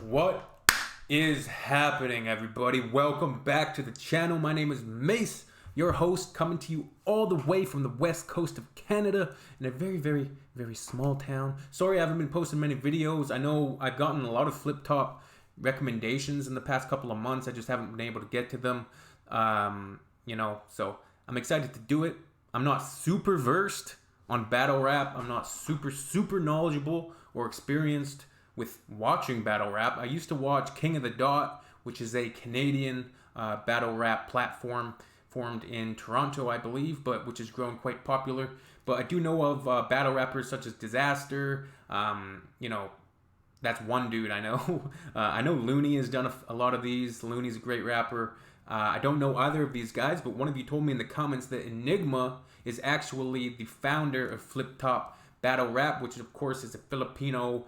What is happening, everybody? Welcome back to the channel. My name is Mace, your host, coming to you all the way from the west coast of Canada in a very, very, very small town. Sorry I haven't been posting many videos. I know I've gotten a lot of FlipTop recommendations in the past couple of months. I just haven't been able to get to them. So I'm excited to do it. I'm not super versed on battle rap. I'm not super knowledgeable or experienced with watching battle rap. I used to watch King of the Dot, which is a Canadian battle rap platform formed in Toronto, I believe, but which has grown quite popular. But I do know of battle rappers such as Disaster. That's one dude I know. I know Looney has done a lot of these. Looney's a great rapper. I don't know either of these guys, but one of you told me in the comments that Enigma is actually the founder of FlipTop Battle Rap, which of course is a Filipino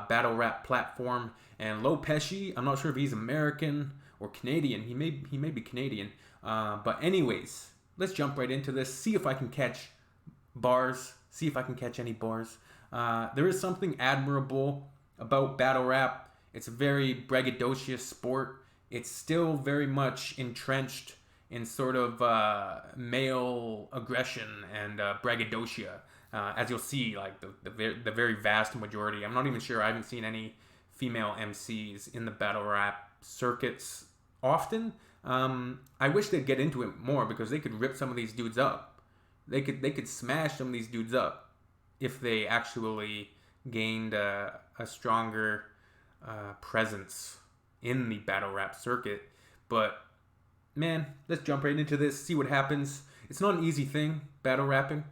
battle rap platform. And Loe Pesci, I'm not sure if he's American or Canadian. He may be Canadian. But anyways, let's jump right into this. See if I can catch bars. See if I can catch any bars. There is something admirable about battle rap. It's a very braggadocious sport. It's still very much entrenched in sort of male aggression and braggadocia. As you'll see, like the very vast majority. I'm not even sure. I haven't seen any female MCs in the battle rap circuits often. I wish they'd get into it more because they could rip some of these dudes up. They could smash some of these dudes up if they actually gained a stronger presence in the battle rap circuit. But man, let's jump right into this, see what happens. It's not an easy thing, battle rapping.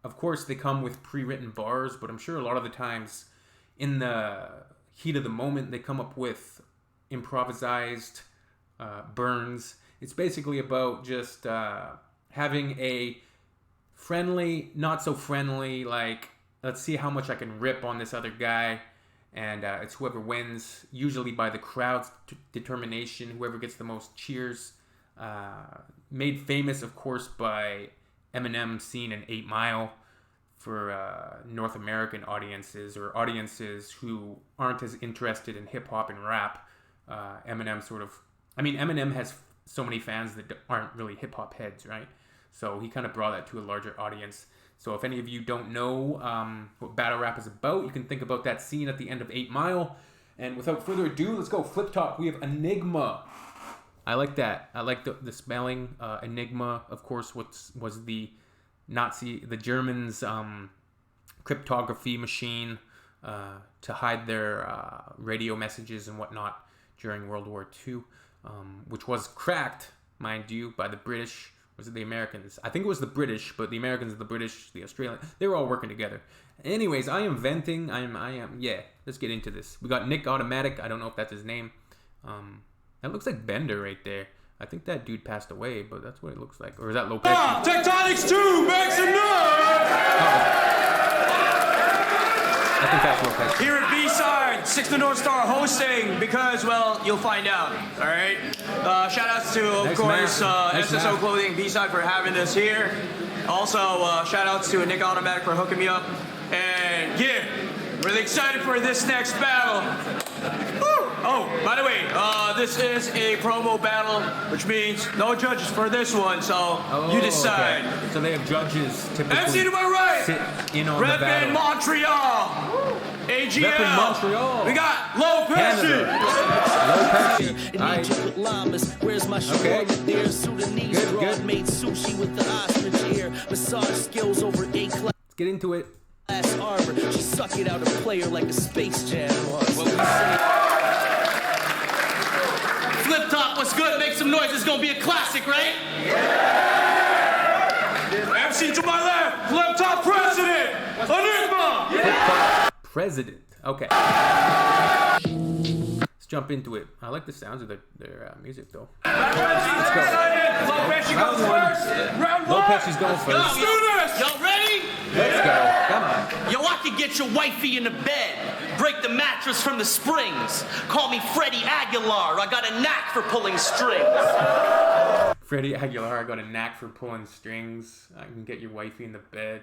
Of course, they come with pre-written bars, but I'm sure a lot of the times in the heat of the moment, they come up with improvised burns. It's basically about just having a friendly, not so friendly, like, let's see how much I can rip on this other guy. And it's whoever wins, usually by the crowd's determination, whoever gets the most cheers. Made famous, of course, by Eminem scene in 8 Mile for North American audiences or audiences who aren't as interested in hip-hop and rap. Eminem has so many fans that aren't really hip-hop heads, right? So he kind of brought that to a larger audience. So if any of you don't know what battle rap is about, you can think about that scene at the end of 8 Mile. And without further ado, let's go. FlipTop, we have Enigma. I like that. I like the spelling. Enigma, of course, was the Germans' cryptography machine to hide their radio messages and whatnot during World War II, which was cracked, mind you, by the British. Was it the Americans? I think it was the British, but the Americans, the British, the Australians, they were all working together. Anyways, I am venting. Let's get into this. We got Nick Automatic. I don't know if that's his name. That looks like Bender right there. I think that dude passed away, but that's what it looks like. Or is that Loe Pesci? Tectonics 2, make some noise! I think that's Loe Pesci. Here at B-Side, 6 to North Star hosting, because, well, you'll find out, all right? Shout outs to, of course, SSO Clothing, B-Side for having us here. Also, shout outs to Nick Automatic for hooking me up. And yeah, really excited for this next battle. Woo! Oh, by the way, this is a promo battle, which means no judges for this one, so you decide. Okay. So they have judges typically. MC to my right, sit in on the Rep battle. in Montreal. AGL. Rep in Montreal. We got Loe Pesci. Loe Pesci. Where's my shoe? Okay. There's Sudanese Good. made sushi with the ostrich ear. Massage skills over A-class Let's get into it. arbor. She suck it out a player like a Space Jam was. FlipTop, what's good? Make some noise. It's gonna be a classic, right? MC to my left, FlipTop President, Anygma. FlipTop President. Okay. Let's jump into it. I like the sounds of their music, though. Let's go. Loe Pesci goes first. Round Loe one. Pesci's going first. Let's do this. Y'all ready? Let's go. Come on. Yo, I could get your wifey in the bed, break the mattress from the springs. Call me Freddie Aguilar. I got a knack for pulling strings. Freddie Aguilar, I got a knack for pulling strings. I can get your wifey in the bed.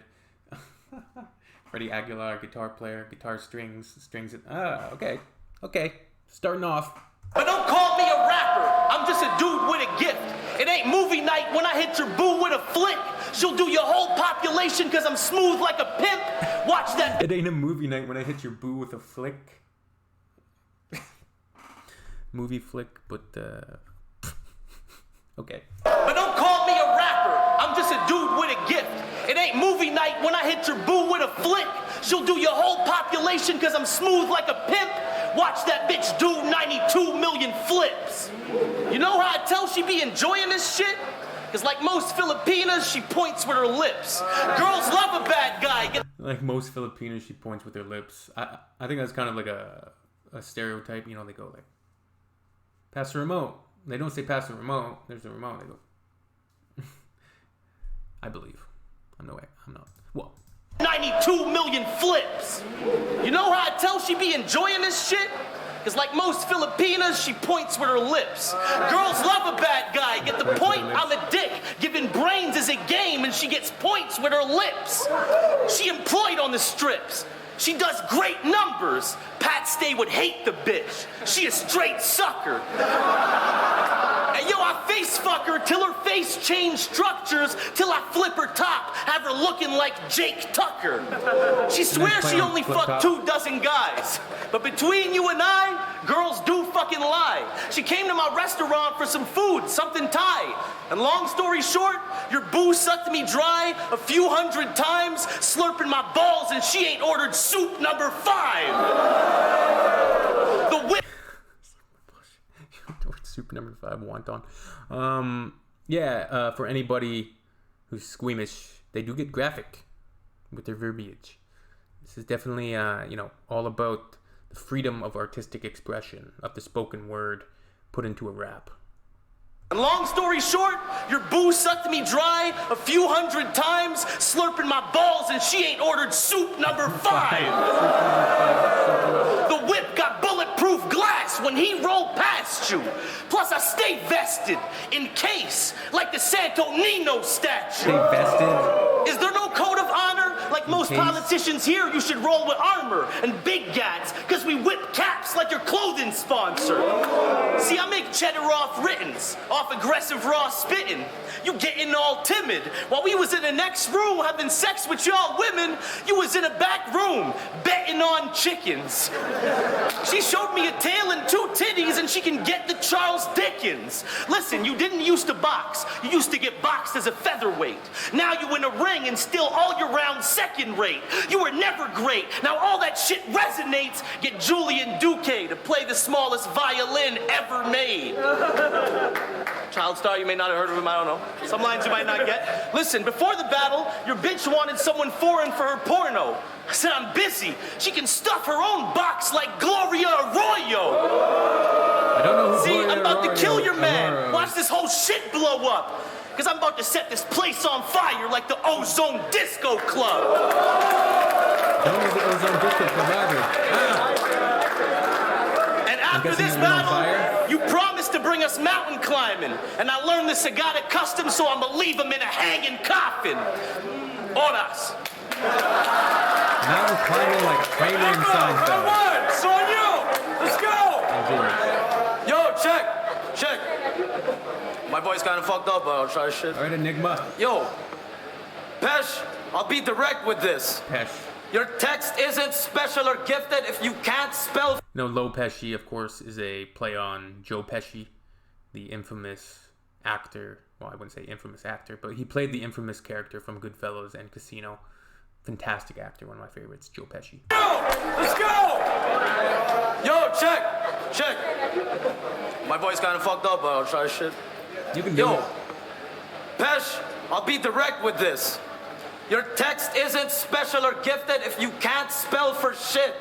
Freddie Aguilar, guitar player, guitar strings. Okay. Okay, starting off. But don't call me a rapper. I'm just a dude with a gift. It ain't movie night when I hit your boo with a flick. She'll do your whole population cause I'm smooth like a pimp. Watch that. It ain't a movie night when I hit your boo with a flick. Movie flick, but okay. But don't call me a rapper. I'm just a dude with a gift. It ain't movie night when I hit your boo with a flick. She'll do your whole population cause I'm smooth like a pimp. Watch that bitch do 92 million flips. You know how I tell she be enjoying this shit? Cause like most Filipinas, she points with her lips. Girls love a bad guy. Like most Filipinas, she points with her lips. I think that's kind of like a stereotype. You know, they go like, pass the remote. They don't say pass the remote. There's a remote. They go. I believe. I'm not. What? 92 million flips. You know how I tell she be enjoying this shit? Cause like most Filipinas, she points with her lips. Girls love a bad guy. Get the point? I'm a dick. Giving brains is a game and she gets points with her lips. She employed on the strips. She does great numbers. Pat Stay would hate the bitch. She a straight sucker. And yo, I face fuck her till her face change structures, till I flip her top, have her looking like Jake Tucker. She swears she only fucked 2 dozen guys. But between you and I, girls do fucking lie. She came to my restaurant for some food, something Thai. And long story short, your boo sucked me dry a few hundred times, slurping my balls, and she ain't ordered soup number 5. The whip. Soup number 5, wonton. For anybody who's squeamish, they do get graphic with their verbiage. This is definitely, all about the freedom of artistic expression, of the spoken word put into a rap. And long story short, your boo sucked me dry a few hundred times, slurping my balls, and she ain't ordered soup number 5. The whip got bulletproof glass when he rolled past you. Plus, I stay vested in case, like the Santo Nino statue. Stay vested? Is there no code of honor? Like most politicians here, you should roll with armor and big gats, cause we whip caps like your clothing sponsor. See, I make cheddar off writtens, off aggressive raw spitting. You getting all timid. While we was in the next room having sex with y'all women, you was in a back room betting on chickens. She showed me a tail and 2 titties and she can get the Charles Dickens. Listen, you didn't used to box. You used to get boxed as a featherweight. Now you in a ring and still all your round second rate. You were never great. Now all that shit resonates. Get Julian Duque to play the smallest violin ever made. Child star, you may not have heard of him, I don't know. Some lines you might not get. Listen, before the battle, your bitch wanted someone foreign for her porno. I said, I'm busy. She can stuff her own box like Gloria Arroyo. I don't know who See, Gloria I'm about Arroyo to kill your man. Arroyo. Watch this whole shit blow up. Because I'm about to set this place on fire like the Ozone Disco Club. Don't know the Ozone Disco Club either. And after this battle, you promised to bring us mountain climbing. And I learned the Sagata custom, so I'm going to leave him in a hanging coffin. Horas. Mountain climbing like Kramer and Seinfeld. Come on, it's on you. Let's go. Yo, check. My voice kind of fucked up, but I'll try shit. All right, Enigma. Yo, Pesh, I'll be direct with this. Pesh. Your text isn't special or gifted if you can't spell. Loe Pesci, of course, is a play on Joe Pesci, the infamous actor. Well, I wouldn't say infamous actor, but he played the infamous character from Goodfellas and Casino. Fantastic actor, one of my favorites, Joe Pesci. Yo, let's go. Yo, check. My voice kind of fucked up, but I'll try shit. You can do it. Pesh, I'll be direct with this. Your text isn't special or gifted if you can't spell for shit.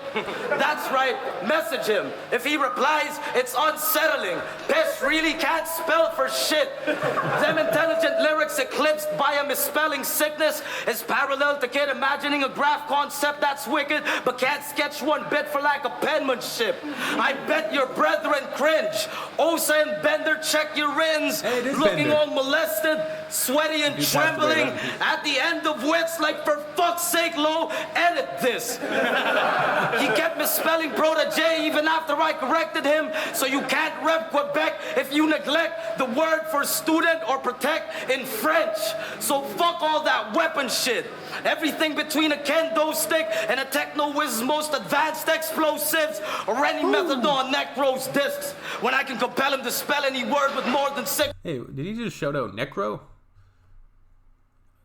That's right, message him. If he replies, it's unsettling. Pesh really can't spell for shit. Them intelligent lyrics eclipsed by a misspelling sickness is parallel to kid imagining a graph concept that's wicked, but can't sketch one bit for lack of penmanship. I bet your brethren cringe. Osa and Bender check your ins. Hey, looking Bender. all molested, sweaty and trembling. At the end of wits, like for fuck's sake, Loe, edit this. He kept misspelling protege even after I corrected him, so you can't rep Quebec if you neglect the word for student or protect in French. So fuck all that weapon shit. Everything between a kendo stick and a techno-whiz's most advanced explosives or any methadone necros discs when I can compel him to spell any word with more than 6. Hey, did he just shout out Necro?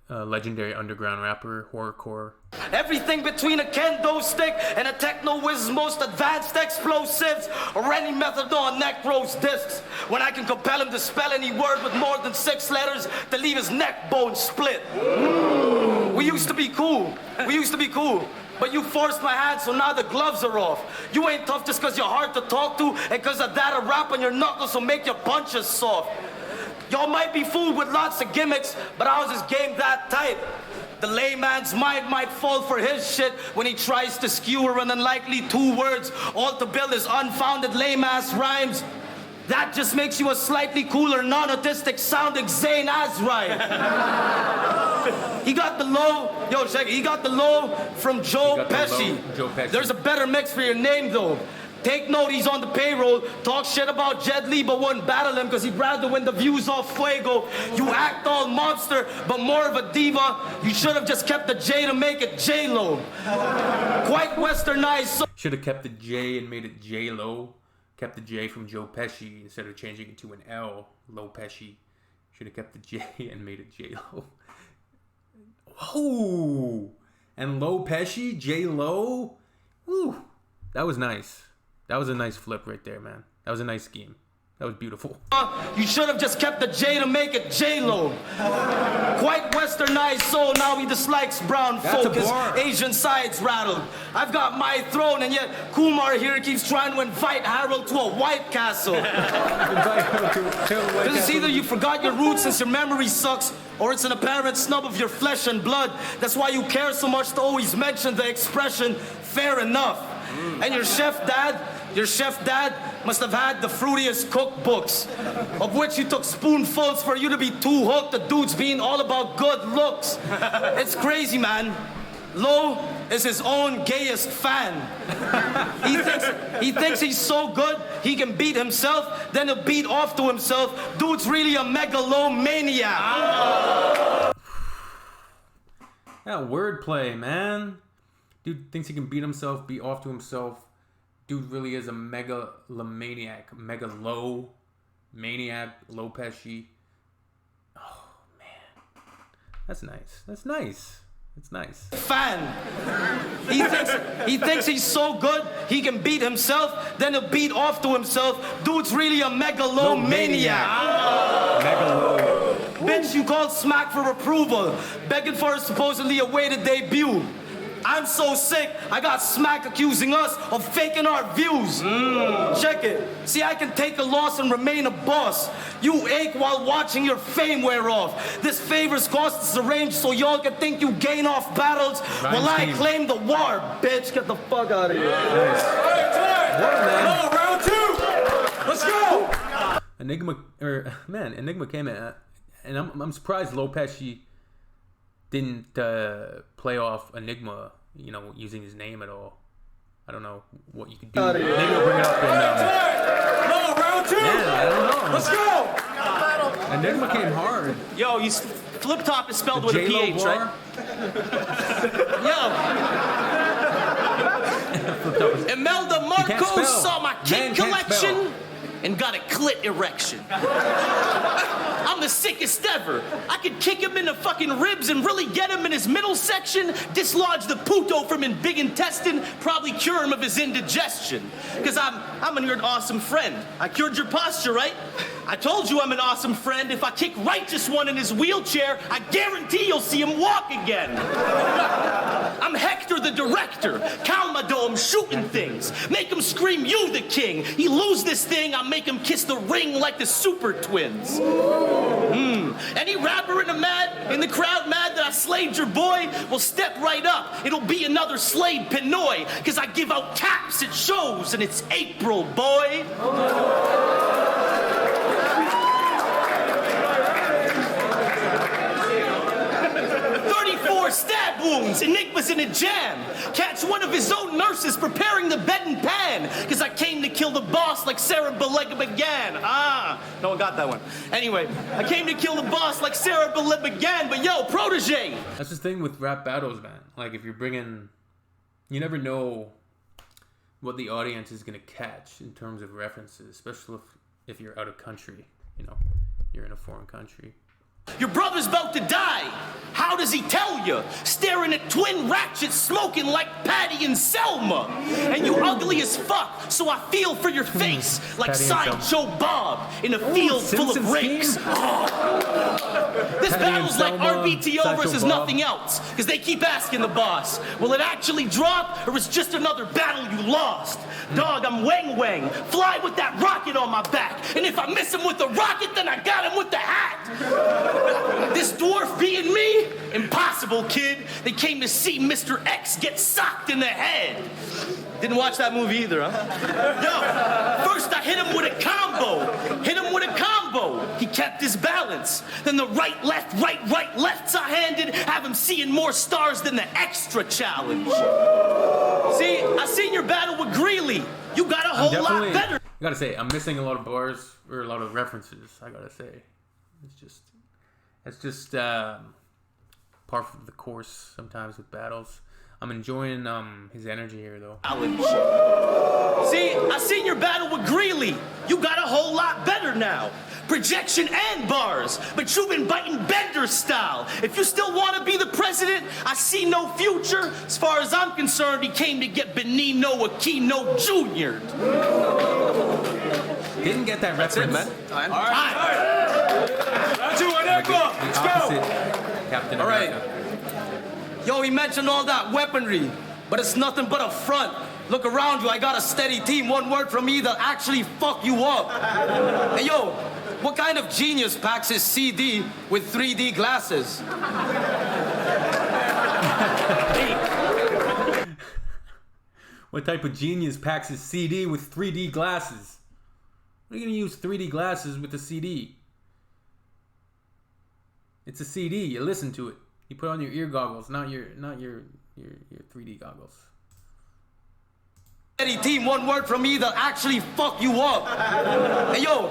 Legendary underground rapper, horrorcore. Everything between a kendo stick and a techno-whiz's most advanced explosives or any methadone necros discs when I can compel him to spell any word with more than 6 letters to leave his neck bone split. We used to be cool. But you forced my hand, so now the gloves are off. You ain't tough just because you're hard to talk to, and because of that a rap on your knuckles will make your punches soft. Y'all might be fooled with lots of gimmicks, but how's his game that tight? The layman's mind might fall for his shit when he tries to skewer an unlikely 2 words, all to build his unfounded lame-ass rhymes. That just makes you a slightly cooler, non-autistic sounding Zayn Azrai. He got the low, yo, check it. He got the low from Joe Pesci. There's a better mix for your name, though. Take note, he's on the payroll. Talk shit about Jet Li, but wouldn't battle him because he'd rather win the views off Fuego. You act all monster, but more of a diva. You should have just kept the J to make it J-Lo. Quite westernized. So Should have kept the J and made it J-Lo. Kept the J from Joe Pesci instead of changing it to an L. Loe Pesci. Should have kept the J and made it J-Lo. Whoa! And Loe Pesci, J-Lo. Woo! That was nice. That was a nice flip right there, man. That was a nice scheme. That was beautiful. You should have just kept the J to make it J-Lo. Quite westernized soul, now he dislikes brown folk. His Asian sides rattled. I've got my throne, and yet Kumar here keeps trying to invite Harold to a White Castle. Because it's either you forgot your roots since your memory sucks, or it's an apparent snub of your flesh and blood. That's why you care so much to always mention the expression, fair enough. And your chef dad must have had the fruitiest cookbooks, of which you took spoonfuls for you to be too hooked to dudes being all about good looks. It's crazy, man. Loe is his own gayest fan. He thinks he's so good he can beat himself, then he'll beat off to himself. Dude's really a megalomaniac. That wordplay, man. Dude thinks he can beat himself, beat off to himself. Dude really is a megalomaniac. Megalomaniac. Loe Pesci. Oh, man. That's nice. That's nice. It's nice. Fan. He thinks he's so good he can beat himself, then he'll beat off to himself. Dude's really a megalomaniac. Megalo. Bitch, you called smack for approval, begging for a supposedly awaited debut. I'm so sick, I got smack accusing us of faking our views. Check it. See, I can take a loss and remain a boss. You ache while watching your fame wear off. This favor's cost is arranged so y'all can think you gain off battles while I claim the war, bitch. Get the fuck out of here. Nice. No, round 2. Let's go. Enigma came in, and I'm surprised Loe Pesci didn't play off Enigma, using his name at all. I don't know what you could do. Maybe we'll bring it up in... No, round 2! Yeah, I don't know. Let's go! Enigma came hard. Yo, FlipTop is spelled with a J-Lo PH, bar? right? Yo. Imelda Marcos saw my kid collection and got a clit erection. I'm the sickest ever. I could kick him in the fucking ribs and really get him in his middle section, dislodge the puto from his big intestine, probably cure him of his indigestion. Because I'm your awesome friend. I cured your posture, right? I told you I'm an awesome friend. If I kick righteous one in his wheelchair, I guarantee you'll see him walk again. I'm Hector the director. Calmadome shooting things. Make him scream, you the king. He lose this thing, I'll make him kiss the ring like the Super Twins. Any rapper in the crowd mad that I slayed your boy will step right up. It'll be another Slade Pinoy, because I give out caps at shows and it's April, boy. 34 stab wounds. Enigma's in a jam. Catch one of his own nurses preparing the bed and pan. Cause I came to kill the boss like Sarah began. No one got that one. Anyway, I came to kill the boss like Sarah began. But yo, protege. That's the thing with rap battles, man. Like if you're bringing, you never know what the audience is gonna catch in terms of references, especially if you're out of country. You know, you're in a foreign country. Your brother's about to die. How does he tell you? Staring at twin ratchets smoking like Patty and Selma. And you ugly as fuck, so I feel for your face like Sideshow Bob in a field full of rakes. This battle's like RBTO versus nothing else, because they keep asking the boss, will it actually drop, or is just another battle you lost? Dog, I'm Wang Wang. Fly with that rocket on my back. And if I miss him with the rocket, then I got him with the hat. This dwarf beating me? Impossible, kid. They came to see Mr. X get socked in the head. Didn't watch that movie either, huh? Yo, first I hit him with a combo. He kept his balance. Then the right, left, lefts I handed have him seeing more stars than the extra challenge. See, I seen your battle with Greeley. You got a whole lot better. I gotta say, I'm missing a lot of bars or a lot of references. I gotta say, it's just par for the course sometimes with battles. I'm enjoying his energy here though. See, I seen your battle with Greeley. You got a whole lot better now. Projection and bars, but you've been biting Bender style. If you still want to be the president, I see no future. As far as I'm concerned, he came to get Benigno Aquino Jr. Didn't get that reference. That's it, man. All right. Round two, Anygma. Let's go. Captain All right. America. Yo, he mentioned all that weaponry, but it's nothing but a front. Look around you, I got a steady team. One word from me, they'll actually fuck you up. Hey, yo, what kind of genius packs his CD with 3D glasses? What type of genius packs his CD with 3D glasses? What are you gonna use 3D glasses with a CD? It's a CD. You listen to it. You put on your ear goggles, not your 3D goggles. Steady team, one word from me, they'll actually fuck you up. Hey, yo,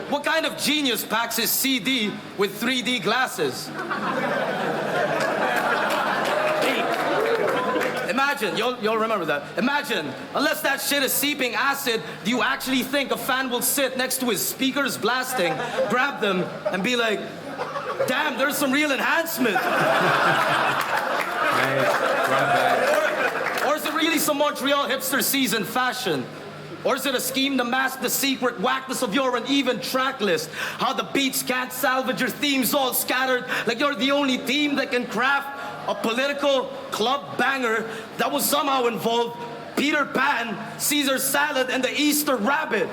what kind of genius packs his CD with 3D glasses? Imagine, you'll remember that. Imagine, unless that shit is seeping acid, do you actually think a fan will sit next to his speakers blasting, grab them, and be like, damn, there's some real enhancement? Nice. Right back. Or is it really some Montreal hipster season fashion? Or is it a scheme to mask the secret whackness of your uneven track list? How the beats can't salvage your themes all scattered, like you're the only team that can craft a political club banger that will somehow involve Peter Pan, Caesar salad, and the Easter rabbit.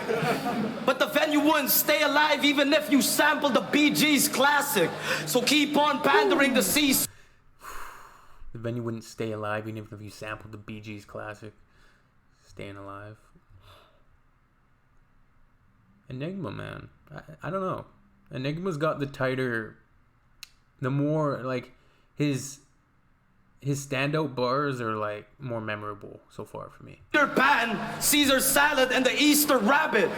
But the venue wouldn't stay alive even if you sampled the Bee Gees classic. So keep on pandering the seas. The venue wouldn't stay alive even if you sampled the Bee Gees classic. Staying alive. Enigma, man. I don't know. Enigma's got the tighter, the more, like, his standout bars are, like, more memorable so far for me. Peter Pan, Caesar salad, and the Easter rabbit.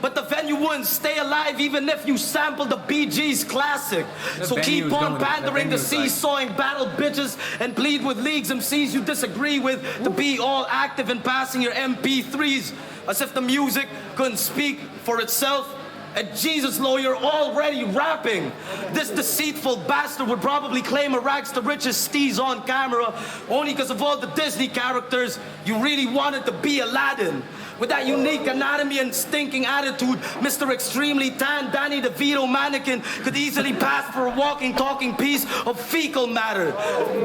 But the venue wouldn't stay alive even if you sampled the Bee Gees classic. So keep on pandering the seesawing battle bitches and plead with leagues MCs you disagree with to be all active in passing your MP3s as if the music couldn't speak for itself. And Jesus, Loe, you're already rapping. This deceitful bastard would probably claim a rags to riches steez on camera only because of all the Disney characters you really wanted to be Aladdin. With that unique anatomy and stinking attitude, Mr. Extremely Tan Danny DeVito mannequin could easily pass for a walking, talking piece of fecal matter.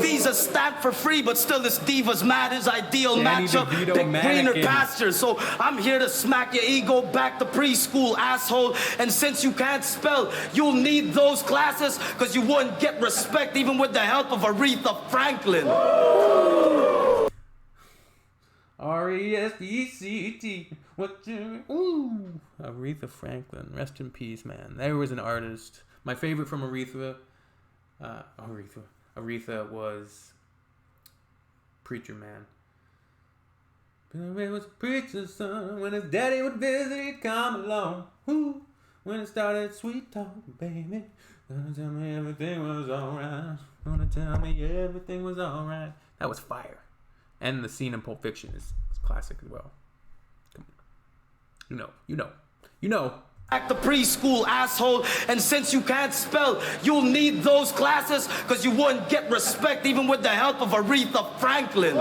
Visa stamped for free, but still this diva's mad. His ideal Danny matchup, DeVito pick greener mannequin. pastures. So I'm here to smack your ego back to preschool, asshole. And since you can't spell, you'll need those classes, because you wouldn't get respect even with the help of Aretha Franklin. R-E-S-E-C-T. What you... Ooh. Aretha Franklin. Rest in peace, man. There was an artist. My favorite from Aretha. Aretha was Preacher Man. It was a preacher's son. When his daddy would visit, he'd come along. Woo. When it started sweet talking, baby. Gonna tell me everything was alright. Gonna tell me everything was alright. That was fire. And the scene in Pulp Fiction is classic as well. Come on. You know. Act the preschool asshole, and since you can't spell, you'll need those classes, cause you wouldn't get respect even with the help of Aretha Franklin.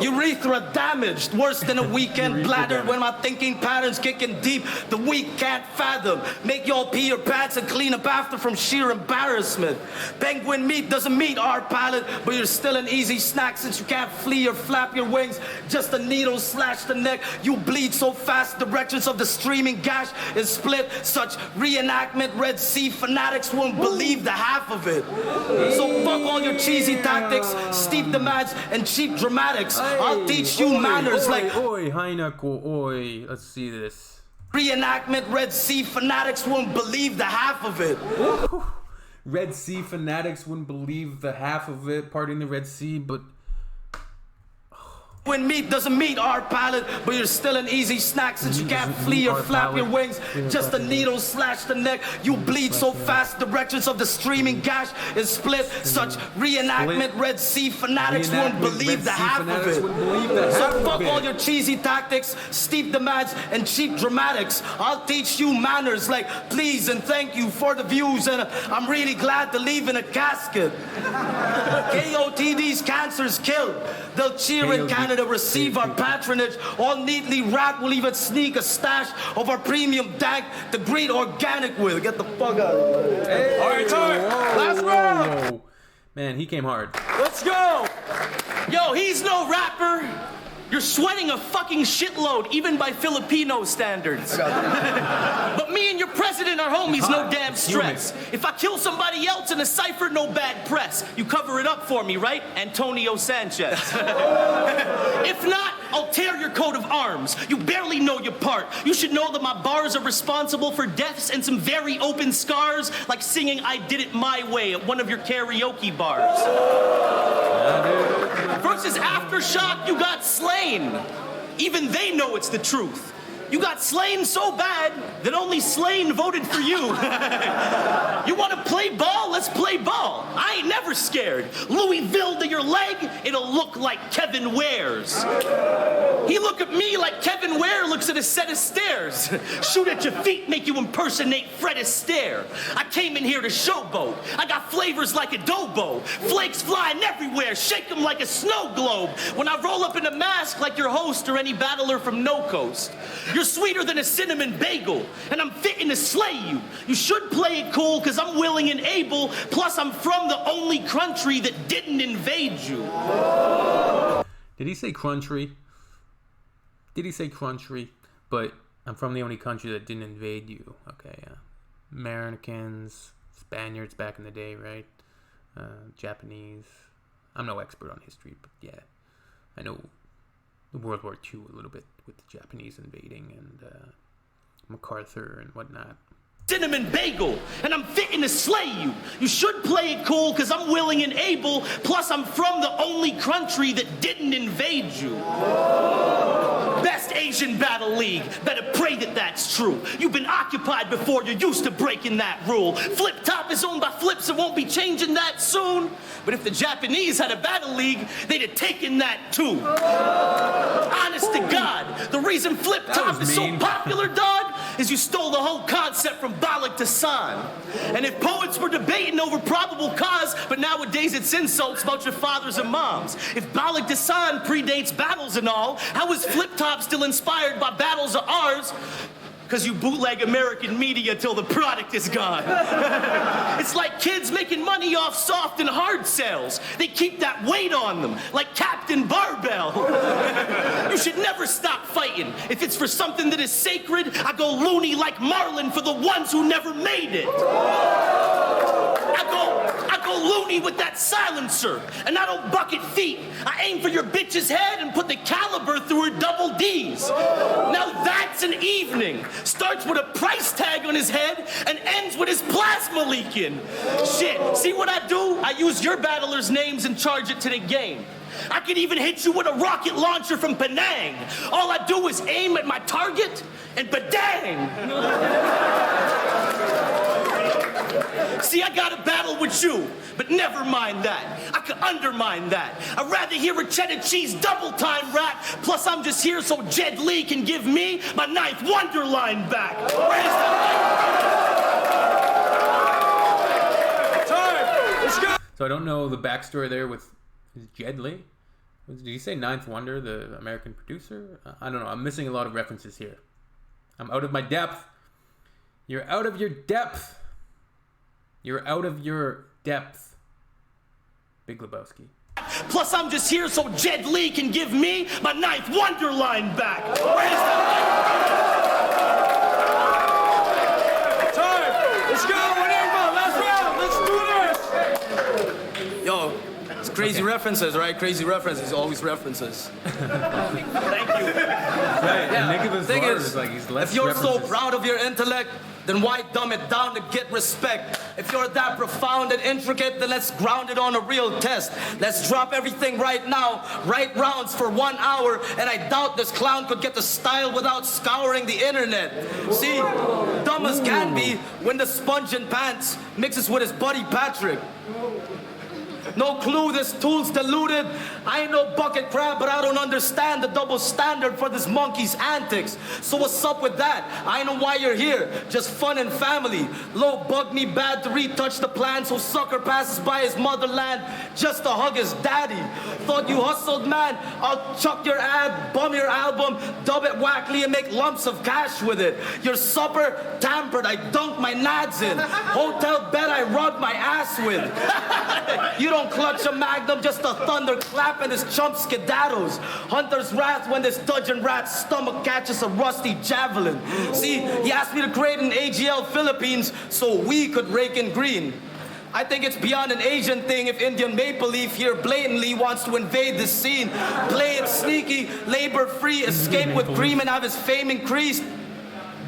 Urethra damaged, worse than a weekend bladder. When my thinking pattern's kicking deep, the weak can't fathom. Make y'all pee your pants and clean up after from sheer embarrassment. Penguin meat doesn't meet our palate, but you're still an easy snack since you can't flee or flap your wings. Just a needle slash the neck. You bleed so fast, directions of the streaming gash is split. Such reenactment, Red Sea fanatics won't believe the half of it. So fuck all your cheesy tactics, steep demands, and cheap dramatics. I'll teach you manners like... Oi, Heineko, oi. Let's see this. Reenactment, Red Sea fanatics won't believe the half of it. Red Sea fanatics wouldn't believe the half of it, parting the Red Sea, but... When meat doesn't meet our palate, but you're still an easy snack since you can't flee or flap your wings. Just a needle slash the neck. You bleed so fast, directions of the streaming gash is split. Such reenactment, Red Sea fanatics won't believe the half of it. So fuck all your cheesy tactics, steep demands, and cheap dramatics. I'll teach you manners like please and thank you for the views, and I'm really glad to leave in a casket. KOTD's cancer's killed. They'll cheer in Canada, receive our patronage, all neatly wrapped. We'll even sneak a stash of our premium dank to greet organic with. Get the fuck out of here. Hey, All right, time. Last round. Man, he came hard. Let's go. Yo, he's no rapper. You're sweating a fucking shitload, even by Filipino standards. But me and your president are homies, no damn stress. If I kill somebody else in a cipher, no bad press. You cover it up for me, right? Antonio Sanchez. If not, I'll tear your coat of arms. You barely know your part. You should know that my bars are responsible for deaths and some very open scars, like singing I Did It My Way at one of your karaoke bars. Versus Aftershock, you got slain. Even they know it's the truth. You got slain so bad that only Slain voted for you. You want to play ball? Let's play ball. I ain't never scared. Louisville to your leg, it'll look like Kevin Ware's. He look at me like Kevin Ware looks at a set of stairs. Shoot at your feet, make you impersonate Fred Astaire. I came in here to showboat. I got flavors like adobo. Flakes flying everywhere, shake them like a snow globe. When I roll up in a mask like your host or any battler from No Coast. You're sweeter than a cinnamon bagel, and I'm fitting to slay you. You should play it cool, cause I'm willing and able, plus I'm from the only country that didn't invade you. Did he say country? Did he say country? But I'm from the only country that didn't invade you. Okay, yeah. Americans, Spaniards back in the day, right? Japanese. I'm no expert on history, but yeah. I know World War II a little bit with the Japanese invading and MacArthur and whatnot. Cinnamon bagel, and I'm fitting to slay you. You should play it cool, cause I'm willing and able, plus I'm from the only country that didn't invade you. Best Asian Battle League. Better pray that that's true. You've been occupied before, you're used to breaking that rule. FlipTop is owned by Flip, so won't be changing that soon. But if the Japanese had a battle league, they'd have taken that too. Honest to God, the reason FlipTop is so popular, dog, is you stole the whole concept from Balik to San. And if poets were debating over probable cause, but nowadays it's insults about your fathers and moms. If Balik to San predates battles and all, how is FlipTop still inspired by battles of ours? Because you bootleg American media till the product is gone. It's like kids making money off soft and hard sales. They keep that weight on them, like Captain Barbell. You should never stop fighting. If it's for something that is sacred, I go loony like Marlin for the ones who never made it. I go loony with that silencer, and I don't bucket feet. I aim for your bitch's head and put the caliber through her double D's. Now that's That's an evening. Starts with a price tag on his head and ends with his plasma leaking. Shit, see what I do? I use your battlers' names and charge it to the game. I could even hit you with a rocket launcher from Penang. All I do is aim at my target and badang. See, I got a battle with you, but never mind that. I could undermine that. I'd rather hear a cheddar cheese double time rap. Plus, I'm just here so Jed Lee can give me my ninth wonder line back. Where's Time. Let's go. So I don't know the backstory there with Jed Lee. Did you say Ninth Wonder, the American producer? I don't know. I'm missing a lot of references here. I'm out of my depth. You're out of your depth. You're out of your depth. Big Lebowski. Plus, I'm just here so Jed Lee can give me my ninth wonder line back. Where's Time. Let's go. Enigma. Last round. Let's do this. Yo, it's crazy references, right? Crazy references. Always references. Thank you. Right. Yeah. Enigma's Thing bars is, is like he's less if you're references. so proud of your intellect, then why dumb it down to get respect? If you're that profound and intricate, then let's ground it on a real test. Let's drop everything right now, write rounds for 1 hour, and I doubt this clown could get the style without scouring the internet. See, dumb as can be when the sponge in pants mixes with his buddy Patrick. No clue, this tool's diluted. I ain't no bucket crab, but I don't understand the double standard for this monkey's antics. So what's up with that? I know why you're here. Just fun and family. Low bugged me bad to retouch the plan, so sucker passes by his motherland just to hug his daddy. Thought you hustled, man. I'll chuck your ad, bum your album, dub it wackly and make lumps of cash with it. Your supper, tampered, I dunked my nads in. Hotel bed, I rubbed my ass with. You don't clutch a magnum, just a thunderclap and his chump skedaddles. Hunter's wrath when this dungeon rat's stomach catches a rusty javelin. See, he asked me to create an AGL Philippines so we could rake in green. I think it's beyond an Asian thing if Indian Maple Leaf here blatantly wants to invade the scene. Play it sneaky, labor-free, escape with cream and have his fame increased.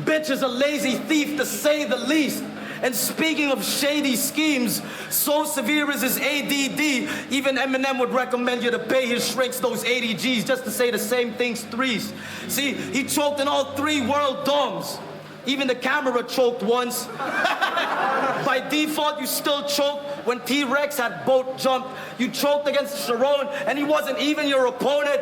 Bitch is a lazy thief to say the least. And speaking of shady schemes, so severe is his ADD, even Eminem would recommend you to pay his shrinks those 80 G's just to say the same things threes. See, he choked in all 3 world domes. Even the camera choked once. By default, you still choked when T-Rex had boat jumped. You choked against Sharon, and he wasn't even your opponent.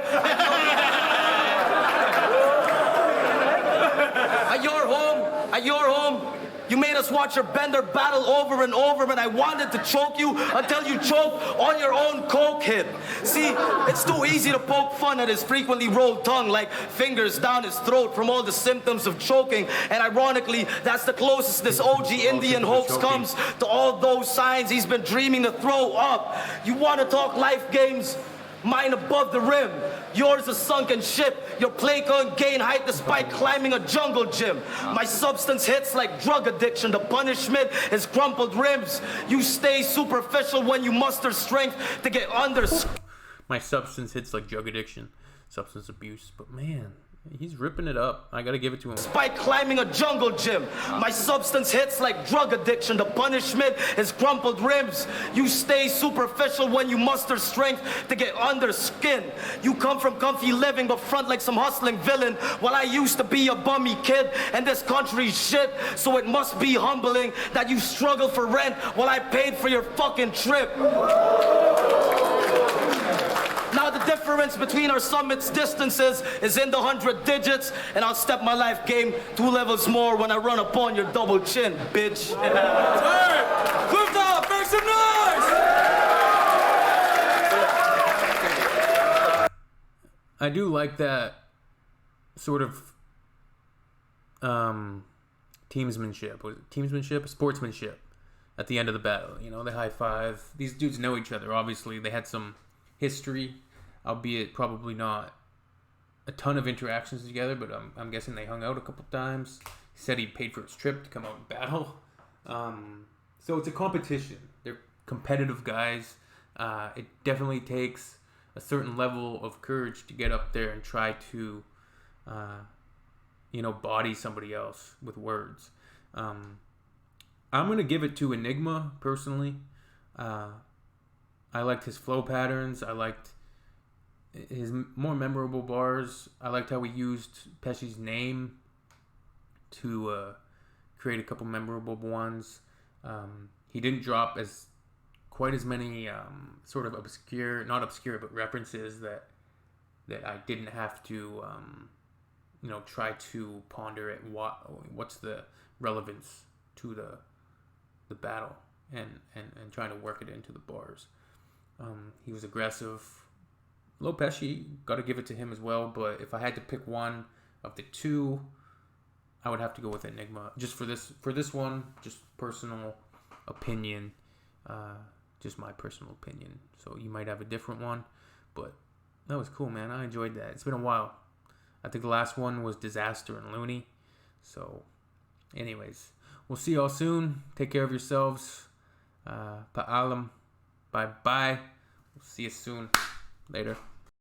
At your home, you made us watch your bender battle over and over, but I wanted to choke you until you choked on your own coke hit. See, it's too easy to poke fun at his frequently rolled tongue, like fingers down his throat from all the symptoms of choking. And ironically, that's the closest this OG Indian hoax comes to all those signs he's been dreaming to throw up. You want to talk life games? Mine above the rim, yours a sunken ship. Your play can't gain height despite climbing a jungle gym. My substance hits like drug addiction. The punishment is crumpled ribs. You stay superficial when you muster strength to get under. My substance hits like drug addiction, substance abuse. But man, he's ripping it up. I gotta give it to him. Despite climbing a jungle gym, my substance hits like drug addiction. The punishment is crumpled ribs. You stay superficial when you muster strength to get under skin. You come from comfy living but front like some hustling villain. While I used to be a bummy kid and this country's shit, so it must be humbling that you struggle for rent while I paid for your fucking trip. Now the difference between our summits' distances is in the 100 digits, and I'll step my life game 2 levels more when I run upon your double chin, bitch. Hey, FlipTop, make some noise! I do like that sort of sportsmanship at the end of the battle. You know, they high five. These dudes know each other. Obviously, they had some history, albeit probably not a ton of interactions together, but I'm guessing they hung out a couple times. He said he paid for his trip to come out and battle. So it's a competition. They're competitive guys. It definitely takes a certain level of courage to get up there and try to body somebody else with words. I'm gonna give it to Enigma personally. I liked his flow patterns. I liked his more memorable bars. I liked how he used Pesci's name to create a couple memorable ones. He didn't drop quite as many sort of not obscure, but references that I didn't have to try to ponder at what's the relevance to the battle and trying to work it into the bars. He was aggressive. Loe Pesci, got to give it to him as well, but if I had to pick one of the two, I would have to go with Enigma. Just for this one, just personal opinion, just my personal opinion. So you might have a different one, but that was cool, man. I enjoyed that. It's been a while. I think the last one was Disaster and Looney. So, anyways, we'll see y'all soon. Take care of yourselves. Pa'alam. Bye-bye. We'll see you soon. Later.